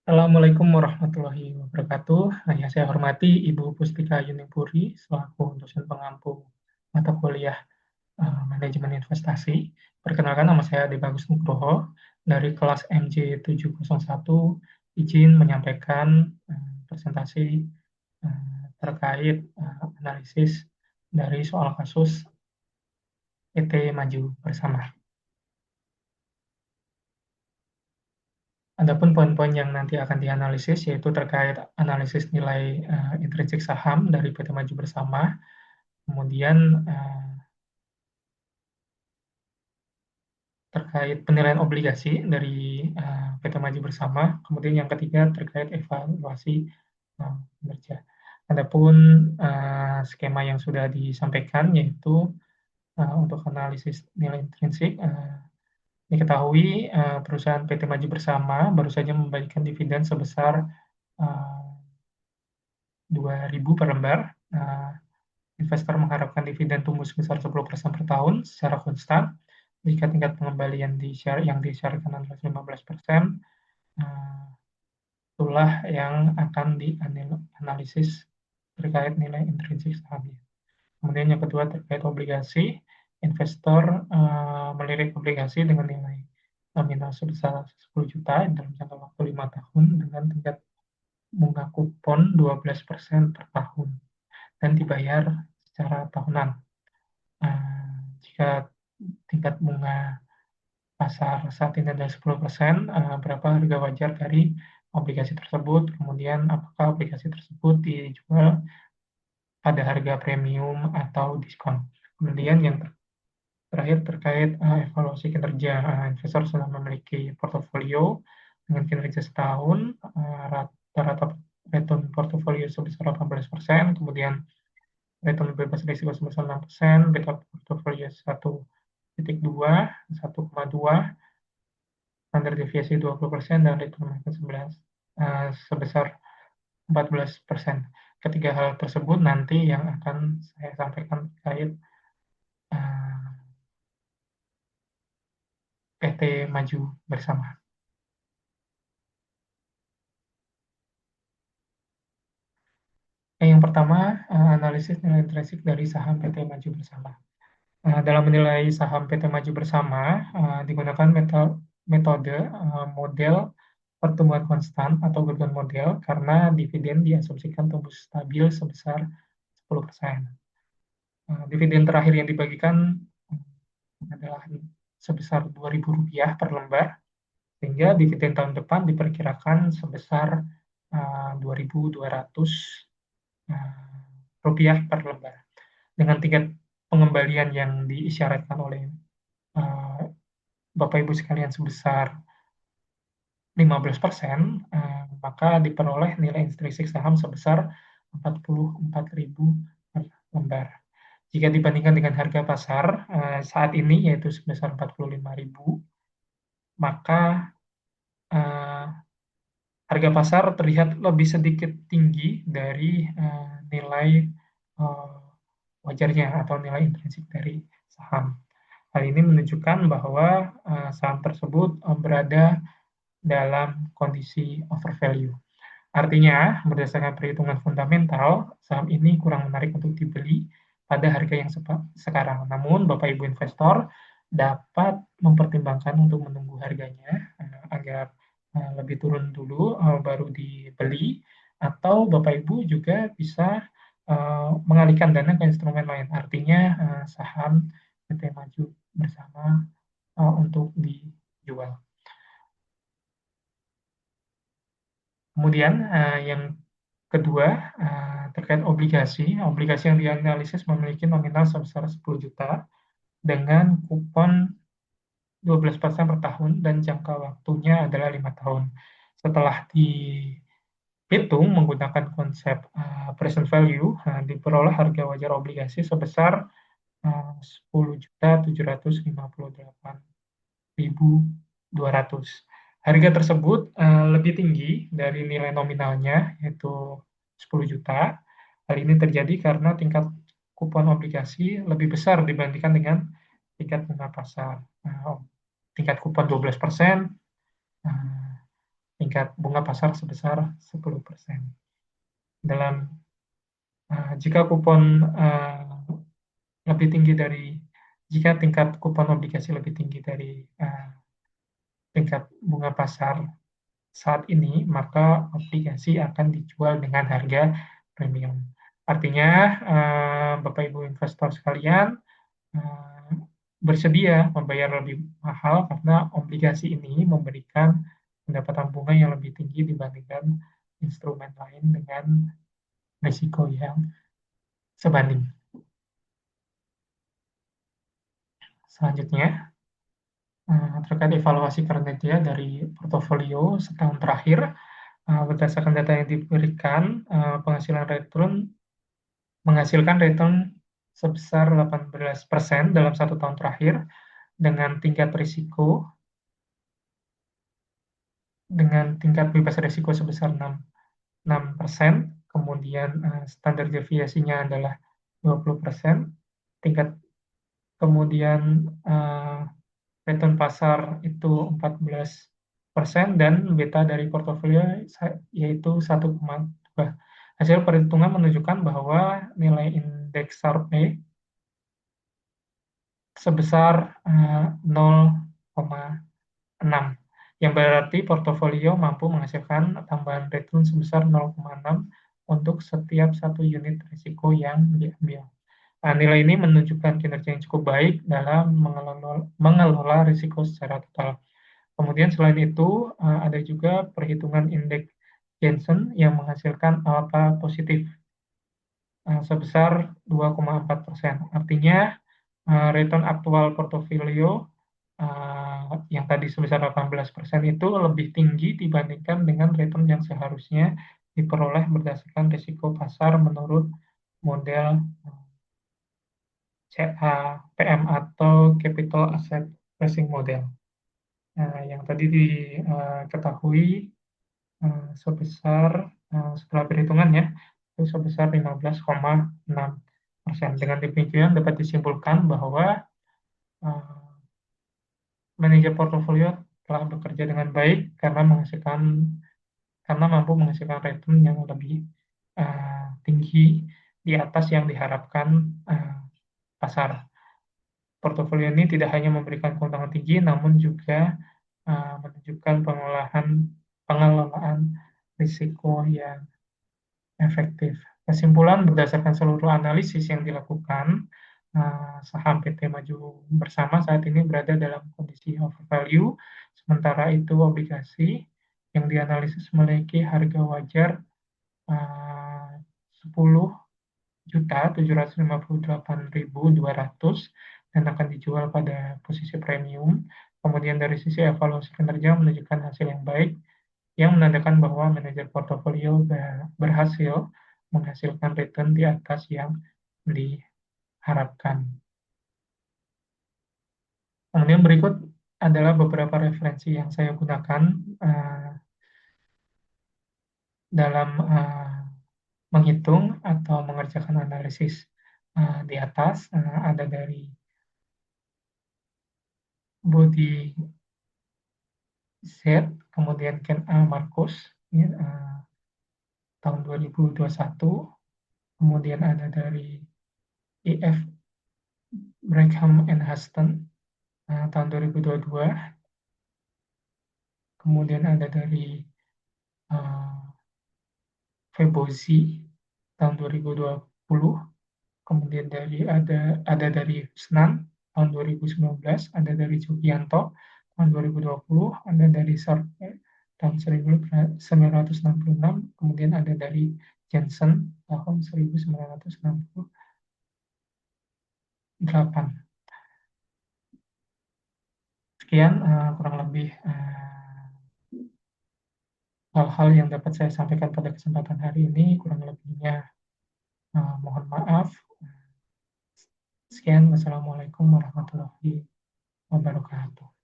Assalamualaikum warahmatullahi wabarakatuh. Yang saya hormati Ibu Pustika Yunipuri selaku dosen pengampu mata kuliah Manajemen Investasi. Perkenalkan, nama saya Ade Bagus Nugroho dari kelas MJ 701, izin menyampaikan presentasi terkait analisis dari soal kasus PT Maju Bersama. Adapun poin-poin yang nanti akan dianalisis yaitu terkait analisis nilai intrinsik saham dari PT Maju Bersama, kemudian terkait penilaian obligasi dari PT Maju Bersama, kemudian yang ketiga terkait evaluasi kinerja. Adapun skema yang sudah disampaikan yaitu untuk analisis nilai intrinsik, diketahui perusahaan PT Maju Bersama baru saja membagikan dividen sebesar 2.000 per lembar. Investor mengharapkan dividen tumbuh sebesar 10% per tahun secara konstan jika tingkat pengembalian yang disyaratkan adalah 15%. Itulah yang akan dianalisis terkait nilai intrinsik sahamnya. Kemudian yang kedua terkait obligasi, investor melirik obligasi dengan nilai nominal sebesar 10 juta dalam jangka waktu 5 tahun dengan tingkat bunga kupon 12% per tahun dan dibayar secara tahunan. Jika tingkat bunga pasar saat ini adalah 10%, berapa harga wajar dari obligasi tersebut, kemudian apakah obligasi tersebut dijual pada harga premium atau diskon. Kemudian yang terakhir terkait evaluasi kinerja, investor sudah memiliki portofolio dengan kinerja setahun, rata-rata return portofolio sebesar 18%, kemudian return bebas risiko sebesar 6%, beta portofolio 1,2, 1,2, standar deviasi 20%, dan return market sebesar 14%. Ketiga hal tersebut nanti yang akan saya sampaikan terkait PT Maju Bersama. Yang pertama, analisis nilai intrinsik dari saham PT Maju Bersama. Dalam menilai saham PT Maju Bersama, digunakan metode model pertumbuhan konstan atau Gordon model karena dividen diasumsikan tumbuh stabil sebesar 10%. Dividen terakhir yang dibagikan adalah sebesar Rp2.000 per lembar, sehingga dividen tahun depan diperkirakan sebesar Rp2.200 per lembar. Dengan tingkat pengembalian yang diisyaratkan oleh Bapak Ibu sekalian sebesar 15%, maka diperoleh nilai intrinsik saham sebesar 44.000 per lembar. Jika dibandingkan dengan harga pasar saat ini yaitu sebesar 45.000, maka harga pasar terlihat lebih sedikit tinggi dari nilai wajarnya atau nilai intrinsik dari saham. Hal ini menunjukkan bahwa saham tersebut berada dalam kondisi overvalue. Artinya, berdasarkan perhitungan fundamental, saham ini kurang menarik untuk dibeli pada harga yang sekarang. Namun, Bapak Ibu investor dapat mempertimbangkan untuk menunggu harganya agar lebih turun dulu baru dibeli, atau Bapak Ibu juga bisa mengalihkan dana ke instrumen lain. Artinya, saham PT Maju Bersama untuk dijual. Kemudian yang kedua terkait obligasi. Obligasi yang dianalisis memiliki nominal sebesar 10 juta dengan kupon 12% per tahun dan jangka waktunya adalah 5 tahun. Setelah dihitung menggunakan konsep present value, diperoleh harga wajar obligasi sebesar 10.758.200. Harga tersebut lebih tinggi dari nilai nominalnya, yaitu 10 juta. Hal ini terjadi karena tingkat kupon obligasi lebih besar dibandingkan dengan tingkat bunga pasar. Tingkat kupon 12%, tingkat bunga pasar sebesar 10%. Dalam jika kupon lebih tinggi dari jika tingkat kupon obligasi lebih tinggi dari tingkat bunga pasar saat ini, maka obligasi akan dijual dengan harga premium. Artinya, Bapak Ibu investor sekalian bersedia membayar lebih mahal karena obligasi ini memberikan pendapatan bunga yang lebih tinggi dibandingkan instrumen lain dengan risiko yang sebanding. Selanjutnya, terkait evaluasi kinerja dari portofolio setahun terakhir, berdasarkan data yang diberikan, menghasilkan return sebesar 18% dalam 1 tahun terakhir dengan tingkat bebas risiko sebesar 6%, kemudian standar deviasinya adalah 20%, kemudian return pasar itu 14%, dan beta dari portofolio yaitu 1,2. Hasil perhitungan menunjukkan bahwa nilai indeks SARP sebesar 0,6, yang berarti portofolio mampu menghasilkan tambahan return sebesar 0,6 untuk setiap 1 unit risiko yang diambil. Nilai ini menunjukkan kinerja yang cukup baik dalam mengelola risiko secara total. Kemudian selain itu, ada juga perhitungan indeks Jensen yang menghasilkan alfa positif sebesar 2,4%. Artinya, return aktual portofolio yang tadi sebesar 18% itu lebih tinggi dibandingkan dengan return yang seharusnya diperoleh berdasarkan risiko pasar menurut model CAPM atau Capital Asset Pricing Model. Yang tadi diketahui setelah perhitungan ya, itu sebesar 15,6%. Dengan demikian dapat disimpulkan bahwa manajer portofolio telah bekerja dengan baik karena mampu menghasilkan return yang lebih tinggi di atas yang diharapkan pasar. Portofolio ini tidak hanya memberikan keuntungan tinggi, namun juga menunjukkan pengelolaan risiko yang efektif. Kesimpulan, berdasarkan seluruh analisis yang dilakukan, saham PT Maju Bersama saat ini berada dalam kondisi overvalue, sementara itu obligasi yang dianalisis memiliki harga wajar 10.758.200 dan akan dijual pada posisi premium. Kemudian dari sisi evaluasi kinerja menunjukkan hasil yang baik, yang menandakan bahwa manajer portofolio berhasil menghasilkan return di atas yang diharapkan. Kemudian berikut adalah beberapa referensi yang saya gunakan dalam menghitung atau mengerjakan analisis di atas. Ada dari Body Z, kemudian Ken A. Marcus, tahun 2021, kemudian ada dari E.F. Brigham and Huston, tahun 2022, kemudian ada dari Febozi tahun 2020, kemudian ada dari Husnan tahun 2019, ada dari Jugianto tahun 2020, ada dari Sarpe tahun 1966, kemudian ada dari Jensen tahun 1968. Sekian kurang lebih hal-hal yang dapat saya sampaikan pada kesempatan hari ini. Kurang lebihnya mohon maaf. Sekian, wassalamualaikum warahmatullahi wabarakatuh.